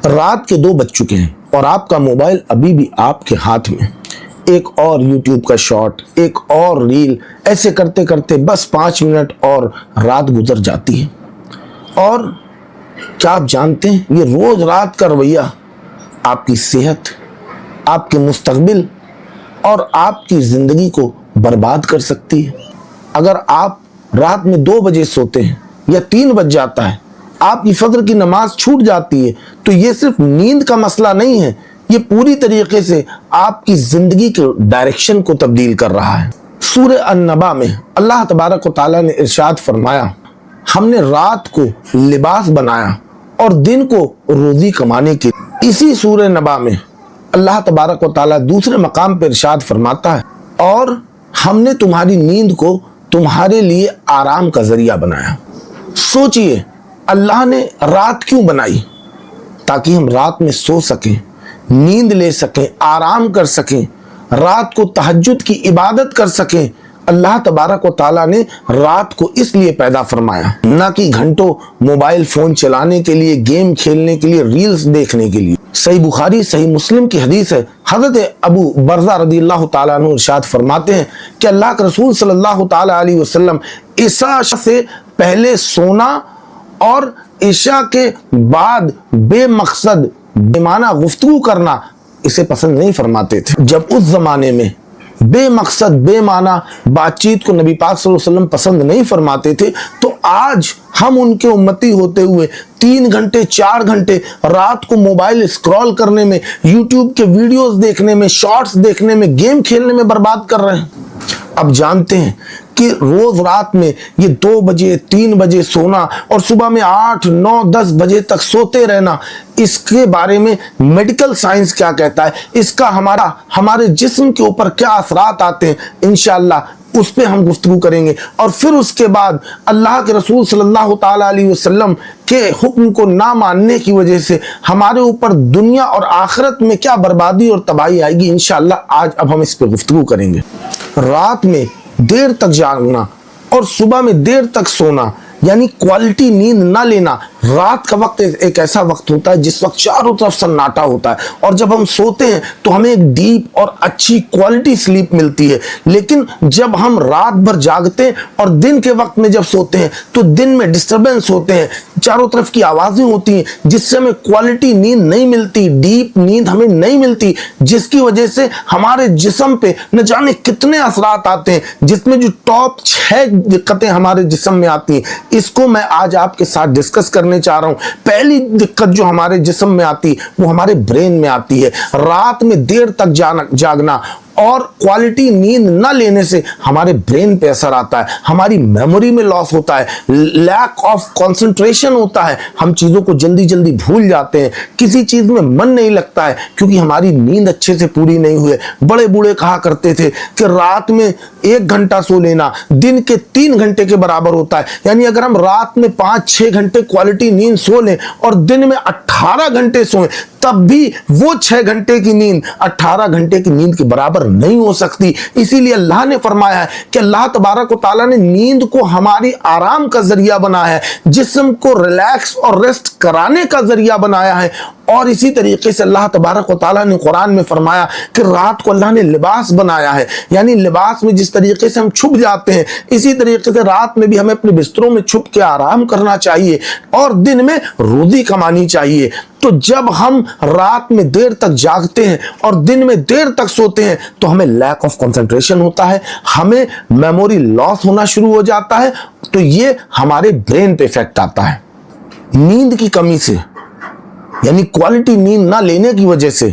رات کے 2 بج چکے ہیں اور آپ کا موبائل ابھی بھی آپ کے ہاتھ میں، ایک اور یوٹیوب کا شارٹ، ایک اور ریل، ایسے کرتے کرتے بس 5 منٹ اور رات گزر جاتی ہے۔ اور کیا آپ جانتے ہیں یہ روز رات کا رویہ آپ کی صحت، آپ کے مستقبل اور آپ کی زندگی کو برباد کر سکتی ہے۔ اگر آپ رات میں 2 بجے سوتے ہیں یا 3 بج جاتا ہے، آپ کی فجر کی نماز چھوٹ جاتی ہے، تو یہ صرف نیند کا مسئلہ نہیں ہے، یہ پوری طریقے سے آپ کی زندگی کے ڈائریکشن کو تبدیل کر رہا ہے۔ سورہ النبا میں اللہ تبارک و تعالیٰ نے ارشاد فرمایا، ہم نے رات کو لباس بنایا اور دن کو روزی کمانے کے لیے۔ اسی سورہ نبا میں اللہ تبارک و تعالیٰ دوسرے مقام پر ارشاد فرماتا ہے، اور ہم نے تمہاری نیند کو تمہارے لیے آرام کا ذریعہ بنایا۔ سوچئے اللہ نے رات کیوں بنائی؟ تاکہ ہم رات میں سو سکیں، نیند لے سکیں، آرام کر سکیں، رات کو تہجد کی عبادت کر سکیں۔ اللہ تبارک و تعالیٰ نے رات کو اس لیے پیدا فرمایا، نہ کہ گھنٹوں موبائل فون چلانے کے لیے، گیم کھیلنے کے لیے، ریلز دیکھنے کے لیے۔ صحیح بخاری صحیح مسلم کی حدیث ہے، حضرت ابو برزہ رضی اللہ تعالیٰ عنہ ارشاد فرماتے ہیں کہ اللہ کے رسول صلی اللہ تعالیٰ علیہ وسلم عشاء سے پہلے سونا اور عشاء کے بعد بے مقصد بے معنی گفتگو کرنا اسے پسند نہیں فرماتے تھے۔ جب اس زمانے میں بے مقصد بے معنی بات چیت کو نبی پاک صلی اللہ علیہ وسلم پسند نہیں فرماتے تھے، تو آج ہم ان کے امتی ہوتے ہوئے 3 گھنٹے 4 گھنٹے رات کو موبائل اسکرول کرنے میں، یوٹیوب کے ویڈیوز دیکھنے میں، شارٹس دیکھنے میں، گیم کھیلنے میں برباد کر رہے ہیں۔ اب جانتے ہیں کہ روز رات میں یہ 2 بجے 3 بجے سونا اور صبح میں 8 9 10 بجے تک سوتے رہنا، اس کے بارے میں میڈیکل سائنس کیا کہتا ہے، اس کا ہمارے جسم کے اوپر کیا اثرات آتے ہیں، انشاءاللہ اس پہ ہم گفتگو کریں گے۔ اور پھر اس کے بعد اللہ کے رسول صلی اللہ تعالیٰ علیہ وسلم کے حکم کو نہ ماننے کی وجہ سے ہمارے اوپر دنیا اور آخرت میں کیا بربادی اور تباہی آئے گی، انشاءاللہ آج اب ہم اس پہ گفتگو کریں گے۔ رات میں دیر تک جاگنا اور صبح میں دیر تک سونا، یعنی کوالٹی نیند نہ لینا۔ رات کا وقت ایک ایسا وقت ہوتا ہے جس وقت چاروں طرف سناٹا ہوتا ہے، اور جب ہم سوتے ہیں تو ہمیں ایک ڈیپ اور اچھی کوالٹی سلیپ ملتی ہے۔ لیکن جب ہم رات بھر جاگتے ہیں اور دن کے وقت میں جب سوتے ہیں تو دن میں ڈسٹربنس ہوتے ہیں، چاروں طرف کی آوازیں ہوتی ہیں، جس سے ہمیں کوالٹی نیند نہیں ملتی، ڈیپ نیند ہمیں نہیں ملتی، جس کی وجہ سے ہمارے جسم پہ نہ جانے کتنے اثرات آتے ہیں، جس میں جو ٹاپ 6 دقتیں ہمارے جسم میں آتی ہیں، اس کو میں آج آپ کے ساتھ ڈسکس کرنے چاہ رہا ہوں۔ پہلی دقت جو ہمارے جسم میں آتی ہے وہ ہمارے برین میں آتی ہے۔ رات میں دیر تک جاگنا اور کوالٹی نیند نہ لینے سے ہمارے برین پہ اثر آتا ہے، ہماری میموری میں لاس ہوتا ہے، لیک آف کنسنٹریشن ہوتا ہے، ہم چیزوں کو جلدی جلدی بھول جاتے ہیں، کسی چیز میں من نہیں لگتا ہے کیونکہ ہماری نیند اچھے سے پوری نہیں ہوئے۔ بڑے بوڑھے کہا کرتے تھے کہ رات میں 1 گھنٹہ سو لینا دن کے 3 گھنٹے کے برابر ہوتا ہے، یعنی اگر ہم رات میں 5-6 گھنٹے کوالٹی نیند سو لیں اور دن میں 18 گھنٹے سوئیں، تب بھی وہ 6 گھنٹے کی نیند 18 گھنٹے کی نیند کے برابر نہیں ہو سکتی۔ اسی لیے اللہ نے فرمایا ہے کہ اللہ تبارک و تعالیٰ نے نیند کو ہماری آرام کا ذریعہ بنایا ہے، جسم کو ریلیکس اور ریسٹ کرانے کا ذریعہ بنایا ہے۔ اور اسی طریقے سے اللہ تبارک و تعالیٰ نے قرآن میں فرمایا کہ رات کو اللہ نے لباس بنایا ہے، یعنی لباس میں جس طریقے سے ہم چھپ جاتے ہیں، اسی طریقے سے رات میں بھی ہمیں اپنے بستروں میں چھپ کے آرام کرنا چاہیے اور دن میں روزی کمانی چاہیے۔ تو جب ہم رات میں دیر تک جاگتے ہیں اور دن میں دیر تک سوتے ہیں تو ہمیں لیک آف کنسنٹریشن ہوتا ہے، ہمیں میموری لاس ہونا شروع ہو جاتا ہے، تو یہ ہمارے برین پہ افیکٹ آتا ہے۔ نیند کی کمی سے، یعنی کوالٹی نیند نہ لینے کی وجہ سے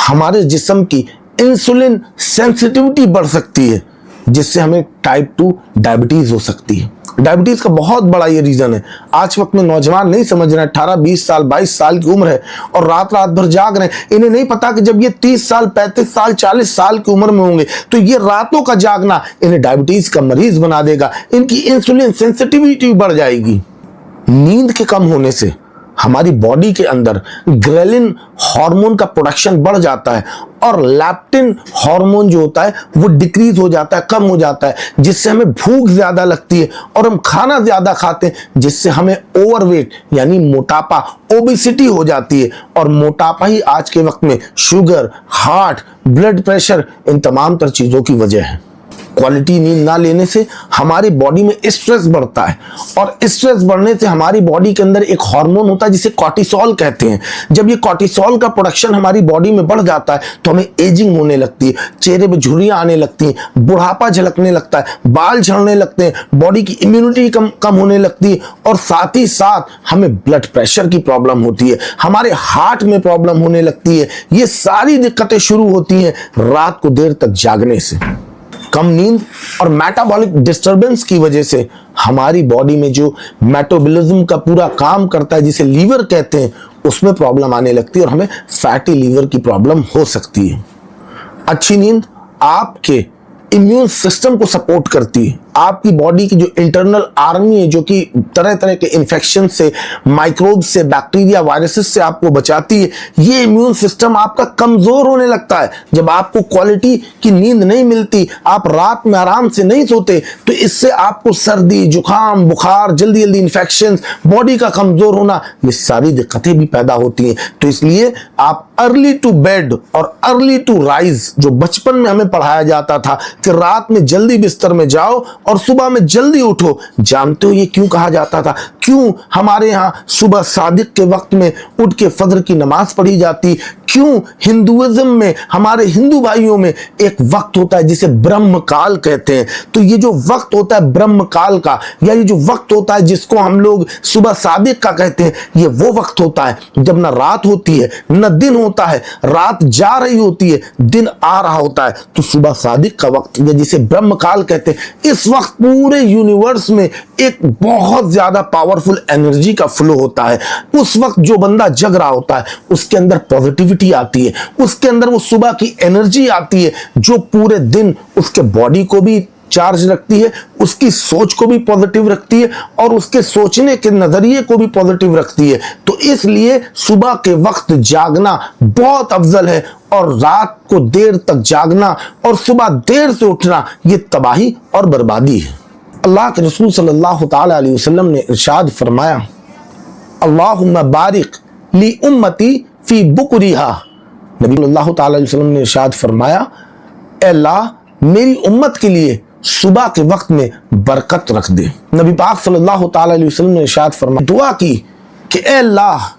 ہمارے جسم کی انسولین سینسٹیوٹی بڑھ سکتی ہے، جس سے ہمیں ٹائپ 2 ڈائبٹیز ہو سکتی ہے۔ ڈائبٹیز کا بہت بڑا یہ ریزن ہے۔ آج وقت میں نوجوان نہیں سمجھ رہے ہیں، 18 20 سال 22 سال کی عمر ہے اور رات بھر جاگ رہے ہیں، انہیں نہیں پتا کہ جب یہ 30 سال 35 سال 40 سال کی عمر میں ہوں گے تو یہ راتوں کا جاگنا انہیں ڈائبٹیز کا مریض بنا دے گا، ان کی انسولین سینسٹیوٹی بڑھ جائے گی۔ نیند کے کم ہونے سے हमारी बॉडी के अंदर ग्रेलिन हार्मोन का प्रोडक्शन बढ़ जाता है और लैप्टिन हार्मोन जो होता है वो डिक्रीज हो जाता है, कम हो जाता है, जिससे हमें भूख ज्यादा लगती है और हम खाना ज्यादा खाते हैं, जिससे हमें ओवरवेट यानी मोटापा, ओबेसिटी हो जाती है। और मोटापा ही आज के वक्त में शुगर, हार्ट, ब्लड प्रेशर, इन तमाम तर चीजों की वजह है। क्वालिटी नींद ना लेने से हमारी बॉडी में स्ट्रेस बढ़ता है और स्ट्रेस बढ़ने से हमारी बॉडी के अंदर एक हार्मोन होता है जिसे कॉर्टिसोल कहते हैं। जब ये कॉर्टिसोल का प्रोडक्शन हमारी बॉडी में बढ़ जाता है तो हमें एजिंग होने लगती है, चेहरे पे झुर्रियां आने लगती हैं, बुढ़ापा झलकने लगता है, बाल झड़ने लगते हैं, बॉडी की इम्यूनिटी कम होने लगती है और साथ ही साथ हमें ब्लड प्रेशर की प्रॉब्लम होती है, हमारे हार्ट में प्रॉब्लम होने लगती है। ये सारी दिक्कतें शुरू होती हैं रात को देर तक जागने से। कम नींद और मेटाबॉलिक डिस्टरबेंस की वजह से हमारी बॉडी में जो मेटाबॉलिज्म का पूरा काम करता है, जिसे लीवर कहते हैं, उसमें प्रॉब्लम आने लगती है और हमें फैटी लीवर की प्रॉब्लम हो सकती है। अच्छी नींद आपके इम्यून सिस्टम को सपोर्ट करती है, आपकी बॉडी की जो इंटरनल आर्मी है जो कि तरह तरह के इन्फेक्शन से, माइक्रोब से, बैक्टीरिया, वायरसेस से आपको बचाती है, ये इम्यून सिस्टम आपका कमजोर होने लगता है। जब आपको क्वालिटी की नींद नहीं मिलती, आप रात में आराम से नहीं सोते, तो इससे आपको सर्दी, जुकाम, बुखार, जल्दी जल्दी इन्फेक्शन, बॉडी का कमजोर होना, ये सारी दिक्कतें भी पैदा होती हैं। तो इसलिए आप अर्ली टू बेड और अर्ली टू राइज, जो बचपन में हमें पढ़ाया जाता था कि रात में जल्दी बिस्तर में जाओ और सुबह में जल्दी उठो, जानते हो ये क्यों कहा जाता था? क्यों हमारे यहाँ सुबह सादिक के वक्त में उठ के फजर की नमाज पढ़ी जाती? क्यों हिंदुइज्म में, हमारे हिंदू भाइयों में एक वक्त होता है जिसे ब्रह्म काल कहते हैं? तो ये जो वक्त होता है ब्रह्म काल का, या ये जो वक्त होता है जिसको हम लोग सुबह सादिक का कहते हैं, ये वो वक्त होता है जब ना रात होती है न दिन होता है, रात जा रही होती है, दिन आ रहा होता है। तो सुबह सादिक का वक्त, या जिसे ब्रह्म काल कहते हैं, इस वक्त पूरे यूनिवर्स में एक बहुत ज्यादा पावरफुल एनर्जी का फ्लो होता है। उस वक्त जो बंदा जग रहा होता है उसके अंदर पॉजिटिविटी आती है, उसके अंदर वो सुबह की एनर्जी आती है जो पूरे दिन उसके बॉडी को भी चार्ज रखती है, उसकी सोच को भी पॉजिटिव रखती है और उसके सोचने के नजरिए को भी पॉजिटिव रखती है। तो इसलिए सुबह के वक्त जागना बहुत अफजल है और रात को देर तक जागना और सुबह देर से उठना ये तबाही और बर्बादी है। अल्लाह के रसूल सल्लल्लाहु ताला अलैहि वसल्लम ने इरशाद फरमाया, अल्लाहुम्मा बारिक ली उम्मती फी बुकरिहा। नबी सल्लल्लाहु ताला अलैहि वसल्लम ने इरशाद फरमाया, ए अल्लाह मेरी उम्मत के लिए सुबह के वक्त में बरकत रख दे। नबी पाक सल्लल्लाहु ताला अलैहि वसल्लम ने इरशाद फरमाया, दुआ की कि ए अल्लाह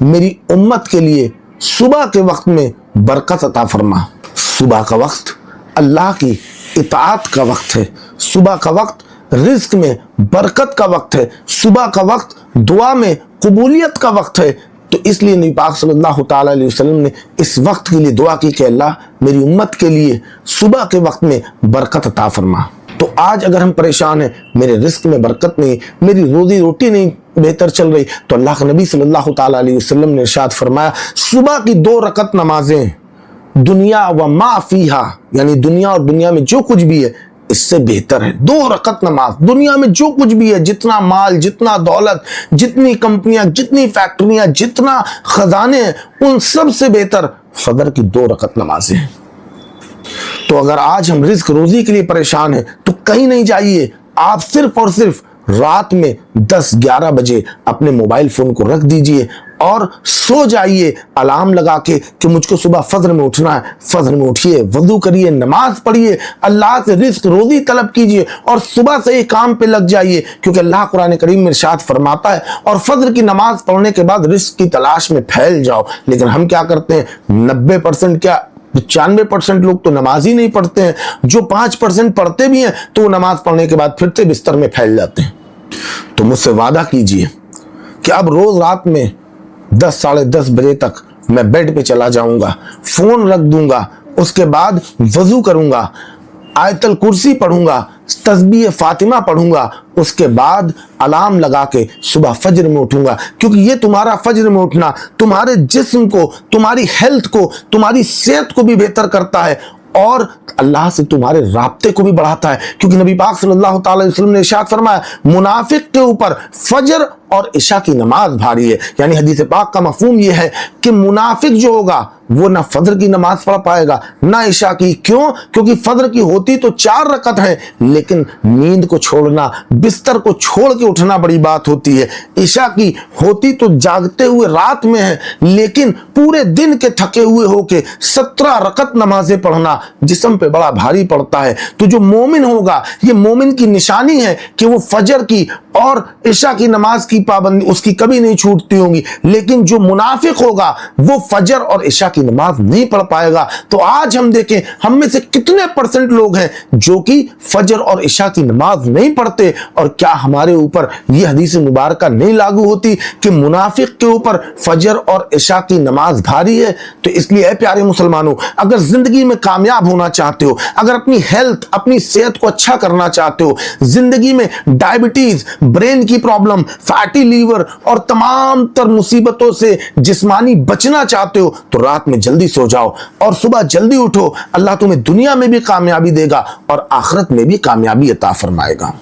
मेरी उम्मत के लिए सुबह के वक्त में बरकत अता फरमा। सुबह का वक्त अल्लाह की इताअत का वक्त है, सुबह का वक्त रिज्क में बरकत का वक्त है, सुबह का वक्त दुआ में कबूलियत का वक्त है। तो इसलिए नबी पाक सल्लल्लाहु ताला अलैहि वसल्लम ने इस वक्त के लिए दुआ की कि अल्लाह मेरी उम्मत के लिए सुबह के वक्त में बरकत अता फरमा। तो आज अगर हम परेशान हैं, मेरे रिस्क में बरकत नहीं, मेरी रोजी रोटी नहीं बेहतर चल रही, तो अल्लाह के नबी सल्लल्लाहु ताला अलैहि वसल्लम ने इरशाद फरमाया, सुबह की 2 रकत नमाजें दुनिया व मा फीहा, यानी दुनिया और दुनिया में जो कुछ भी है इससे बेहतर है। 2 रकत नमाज, दुनिया में जो कुछ भी है, जितना माल, जितना दौलत, जितनी कंपनियां, जितनी फैक्ट्रियां, जितना खजाने हैं, उन सब से बेहतर फजर की 2 रकत नमाजें हैं। तो अगर आज हम रिस्क रोजी के लिए परेशान हैं तो कहीं नहीं जाइए, आप सिर्फ और सिर्फ रात में 10-11 बजे अपने मोबाइल फोन को रख दीजिए और सो जाइए अलार्म लगा के कि मुझको सुबह फजर में उठना है। फजर में उठिए, वजू करिए, नमाज पढ़िए, अल्लाह से रिस्क रोजी तलब कीजिए और सुबह से ही काम पे लग जाइए, क्योंकि अल्लाह कुरान करीम में इरशाद फरमाता है, और फजर की नमाज पढ़ने के बाद रिस्क की तलाश में फैल जाओ। लेकिन हम क्या करते हैं, 90% क्या 95% लोग तो नमाज ही नहीं पढ़ते हैं। जो 5% पढ़ते भी हैं तो वो नमाज पढ़ने के बाद फिर से बिस्तर में फैल जाते हैं। तो मुझसे वादा कीजिए कि अब रोज रात में 10-10:30 बजे तक मैं बेड पे चला जाऊंगा, फोन रख दूंगा, उसके बाद वजू करूंगा, आयतल कुर्सी पढ़ूंगा, तस्बीह फातिमा पढ़ूंगा, उसके बाद अलार्म लगा के सुबह फजर में उठूंगा। क्योंकि ये तुम्हारा फजर में उठना तुम्हारे जिस्म को, तुम्हारी हेल्थ को, तुम्हारी सेहत को भी बेहतर करता है اور अल्लाह से तुम्हारे राब्ते को भी बढ़ाता है, क्योंकि नबी पाक सल्लल्लाहु अलैहि वसल्लम ने इरशाद फरमाया मुनाफिक के ऊपर फजर और इशा की नमाज भारी है। यानी हदीस पाक का मफहूम यह है कि मुनाफिक जो होगा वो ना फजर की नमाज पढ़ पाएगा ना इशा की। क्यों? क्योंकि फजर की होती तो 4 रकत है, लेकिन नींद को छोड़ना, बिस्तर को छोड़ के उठना बड़ी बात होती है। इशा की होती तो जागते हुए रात में है, लेकिन पूरे दिन के थके हुए होके 17 रकत नमाजें पढ़ना जिस्म पे बड़ा भारी पड़ता है। तो जो मोमिन होगा, ये मोमिन की निशानी है कि वो फजर की और इशा की नमाज की पाबंदी उसकी कभी नहीं छूटती होगी। लेकिन जो मुनाफिक होगा वो फजर और इशा की नमाज नहीं पढ़ पाएगा। तो आज हम देखें हम में से कितने परसेंट लोग हैं जो कि फजर और इशा की नमाज नहीं पढ़ते, और क्या हमारे ऊपर यह हदीस मुबारक नहीं लागू होती कि मुनाफिक के ऊपर फजर और इशा की नमाज भारी है? तो इसलिए प्यारे मुसलमानों, अगर जिंदगी में कामयाब होना चाहते हो, अगर अपनी हेल्थ, अपनी सेहत को अच्छा करना चाहते हो, जिंदगी में डायबिटीज, ब्रेन की प्रॉब्लम, फैटी लीवर और तमाम तर मुसीबतों से जिस्मानी बचना चाहते हो, तो रात में जल्दी सो जाओ और सुबह जल्दी उठो। अल्लाह तुम्हें दुनिया में भी कामयाबी देगा और आखिरत में भी कामयाबी अता फरमाएगा।